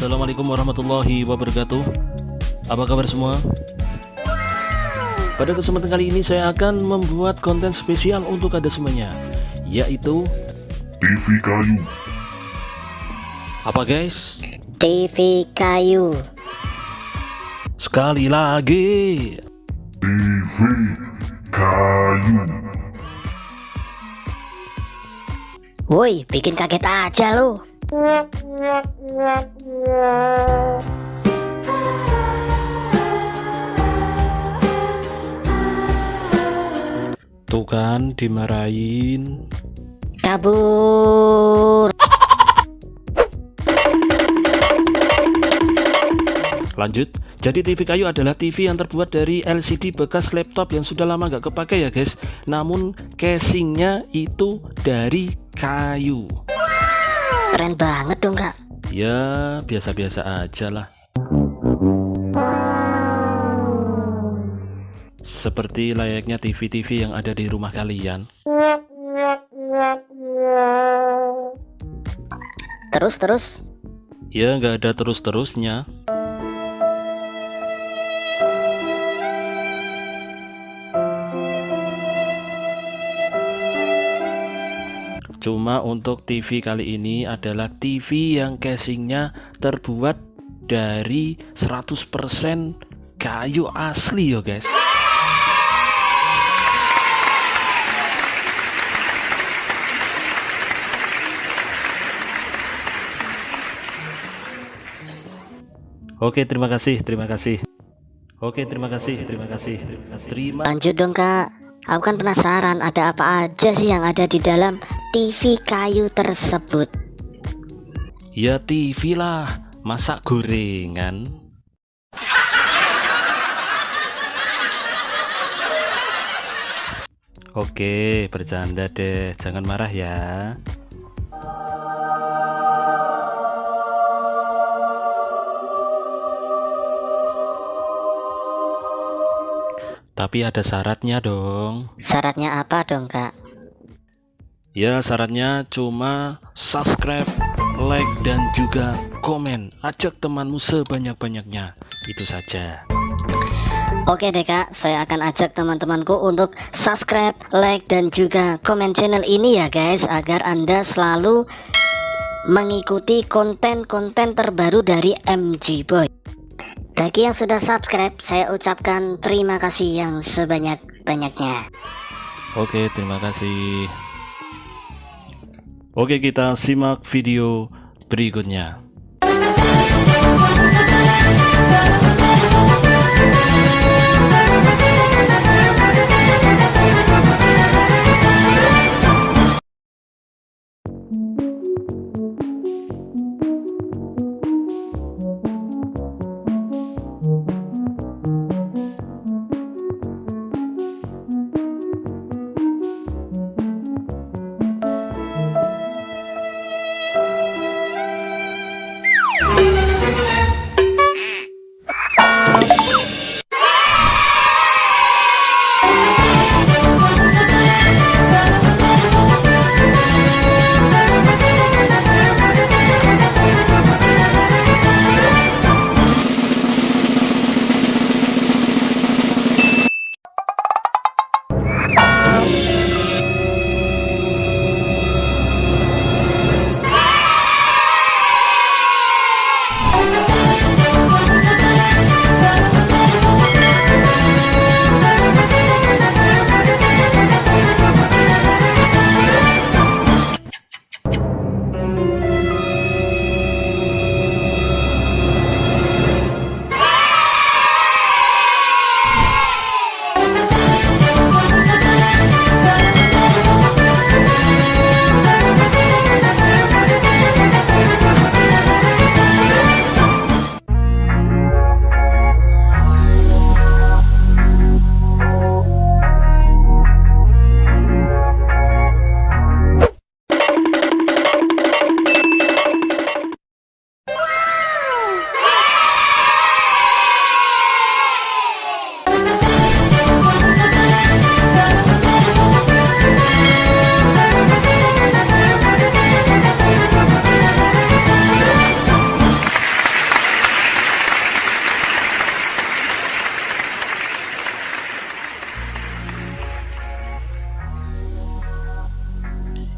Assalamualaikum warahmatullahi wabarakatuh. Apa kabar semua? Pada kesempatan kali ini saya akan membuat konten spesial untuk Anda semuanya, yaitu TV kayu. apa guys? TV kayu. Sekali lagi, TV kayu. Woi, bikin kaget aja lo. tuh kan dimarahin. Kabur. Lanjut, jadi TV kayu adalah TV yang terbuat dari LCD bekas laptop yang sudah lama nggak kepakai ya guys. Namun casingnya itu dari kayu. Keren banget dong kak. Ya biasa-biasa aja lah. Seperti layaknya TV-TV yang ada di rumah kalian. Terus. Ya nggak ada terus-terusnya. Cuma untuk TV kali ini adalah TV yang casingnya terbuat dari 100% kayu asli ya guys. Oke, terima kasih. Oke, terima kasih. Lanjut dong kak. Aku kan penasaran ada apa aja sih yang ada di dalam TV kayu tersebut. Ya TV lah, masak gorengan. Oke, bercanda deh, jangan marah ya. Tapi ada syaratnya dong. Syaratnya apa dong kak? Ya syaratnya cuma subscribe, like, dan juga komen. Ajak temanmu sebanyak-banyaknya. Itu saja. Oke deh kak, saya akan ajak teman-temanku untuk subscribe, like, dan juga komen channel ini ya guys, agar Anda selalu mengikuti konten-konten terbaru dari MG Boy. Bagi yang sudah subscribe, saya ucapkan terima kasih yang sebanyak-banyaknya. Oke, terima kasih. Oke, kita simak video berikutnya.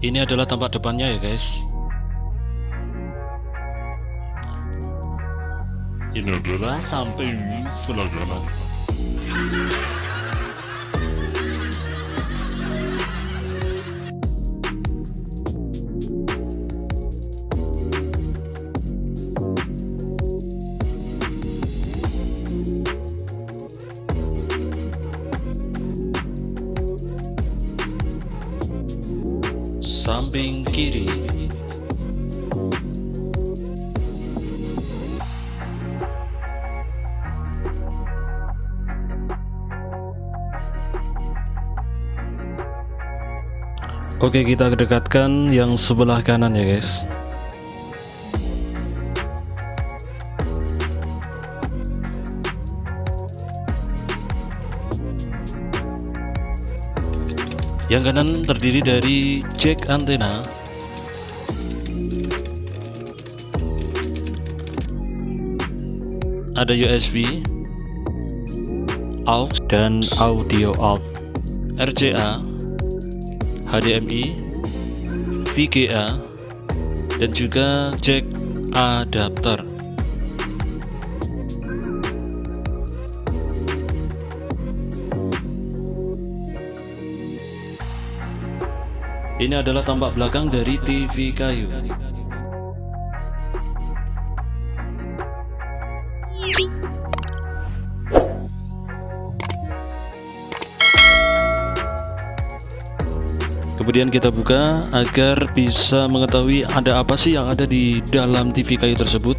Ini adalah tampak depannya ya guys. Ini adalah samping sebelah kanan. Samping kiri. Oke, kita dekatkan yang sebelah kanan ya guys. Yang kanan terdiri dari jack antena, ada USB, aux dan audio out, RCA, HDMI, VGA, dan juga jack adapter. Ini adalah tampak belakang dari TV kayu. Kemudian kita buka agar bisa mengetahui ada apa sih yang ada di dalam TV kayu tersebut.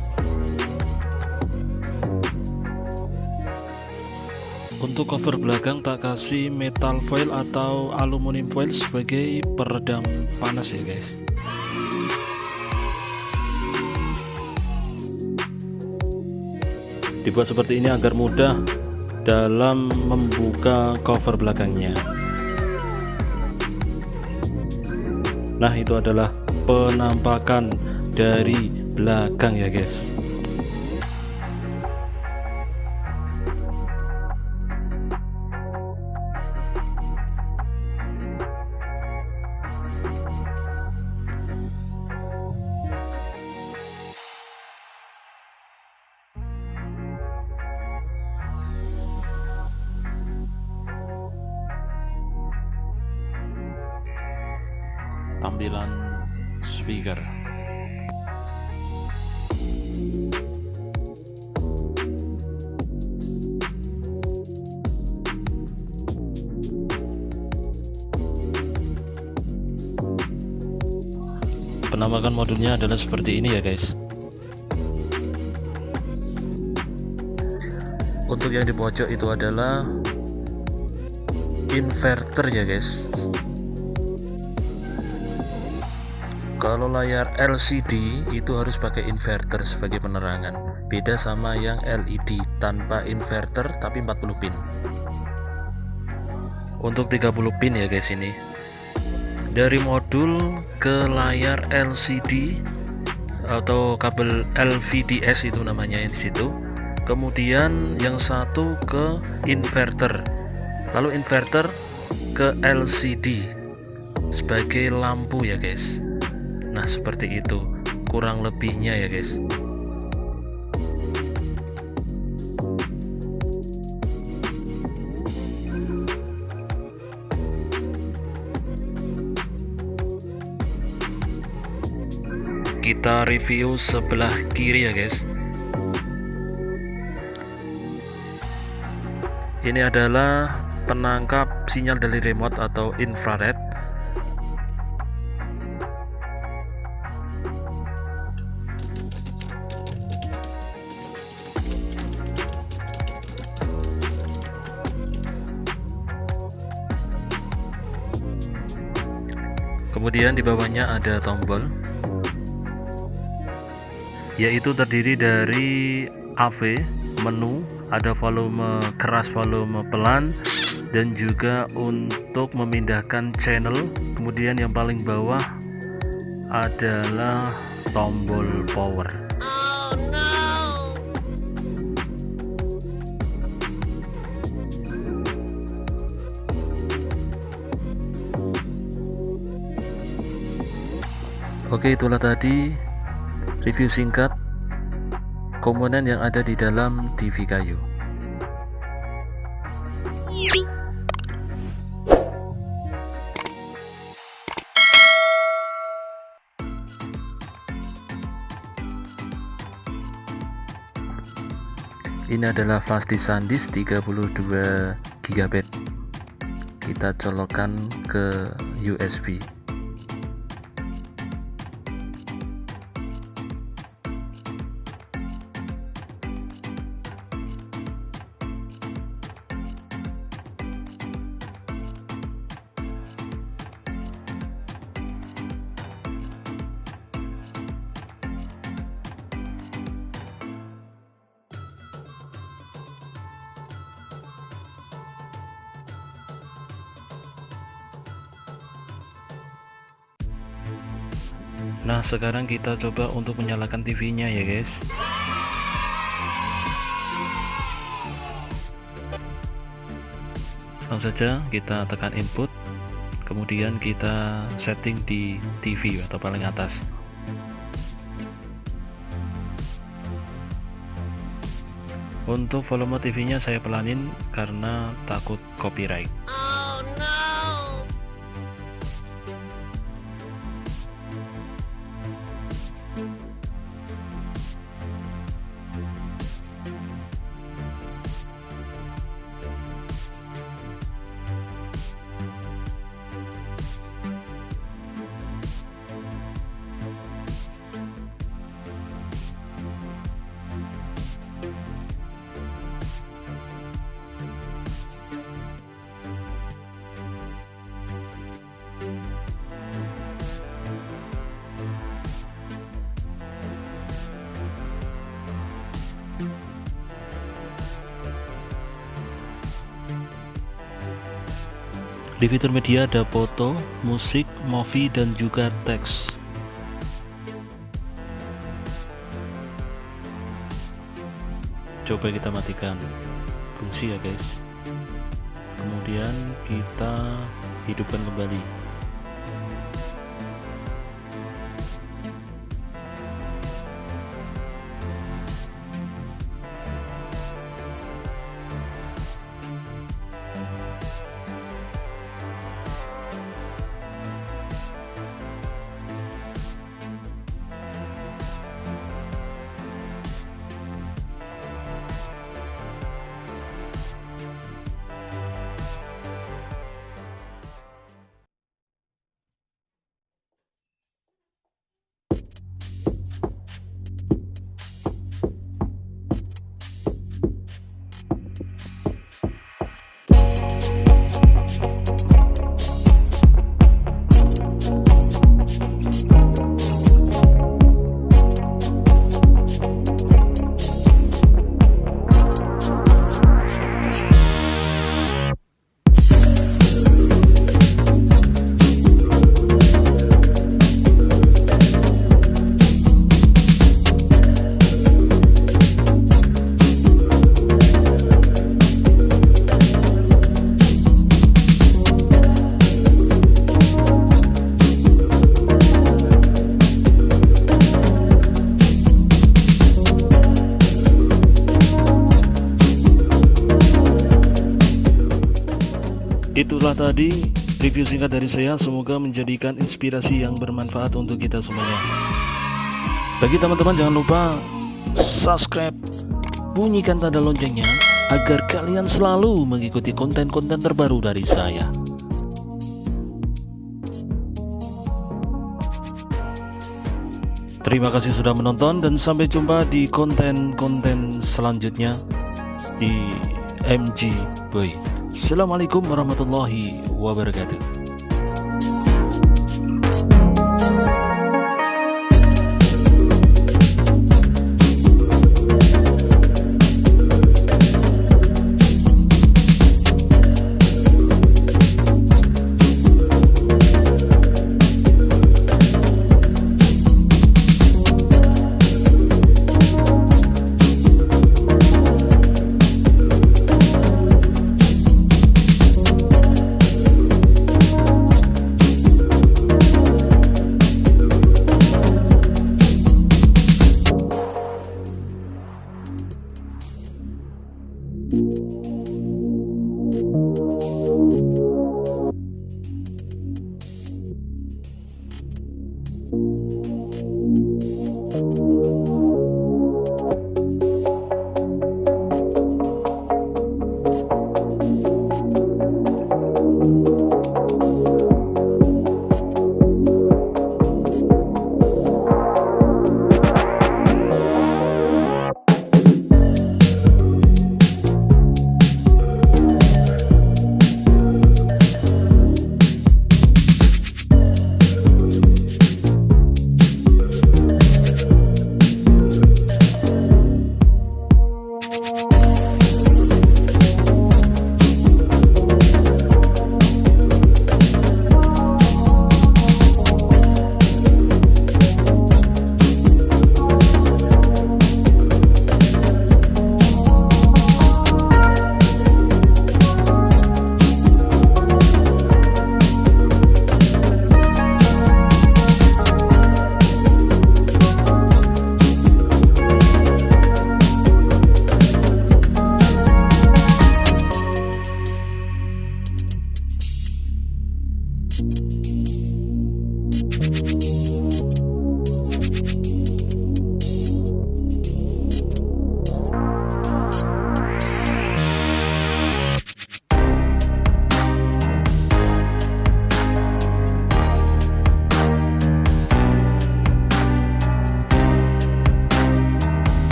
Untuk cover belakang tak kasih metal foil atau aluminium foil sebagai peredam panas ya guys. Dibuat seperti ini agar mudah dalam membuka cover belakangnya. Nah, itu adalah penampakan dari belakang ya guys. Tampilan speaker. Penampakan modulnya adalah seperti ini ya guys. Untuk yang di pojok itu adalah inverter ya guys. Kalau layar LCD itu harus pakai inverter sebagai penerangan. Beda sama yang LED tanpa inverter tapi 40 pin. Untuk 30 pin ya guys ini. Dari modul ke layar LCD atau kabel LVDS itu namanya di situ. Kemudian yang satu ke inverter. Lalu inverter ke LCD sebagai lampu ya guys. Nah, seperti itu kurang lebihnya ya guys. Kita review sebelah kiri ya guys. Ini adalah penangkap sinyal dari remote atau infrared. Kemudian di bawahnya ada tombol, yaitu terdiri dari AV, menu, ada volume keras, volume pelan, dan juga untuk memindahkan channel. Kemudian yang paling bawah adalah tombol power. Oke, itulah tadi review singkat komponen yang ada di dalam TV kayu. Ini adalah flash disk SanDisk 32 GB. Kita colokkan ke USB. Nah, sekarang kita coba untuk menyalakan TV-nya ya guys. Langsung saja kita tekan input, kemudian kita setting di TV atau paling atas. Untuk volume TV-nya saya pelanin karena takut copyright. Di fitur media ada foto, musik, movie, dan juga teks. Coba kita matikan fungsi ya guys. Kemudian kita hidupkan kembali. Itulah tadi review singkat dari saya, semoga menjadikan inspirasi yang bermanfaat untuk kita semuanya. Bagi teman-teman jangan lupa subscribe, bunyikan tanda loncengnya agar kalian selalu mengikuti konten-konten terbaru dari saya. Terima kasih sudah menonton dan sampai jumpa di konten-konten selanjutnya di MG Boy. Assalamualaikum warahmatullahi wabarakatuh.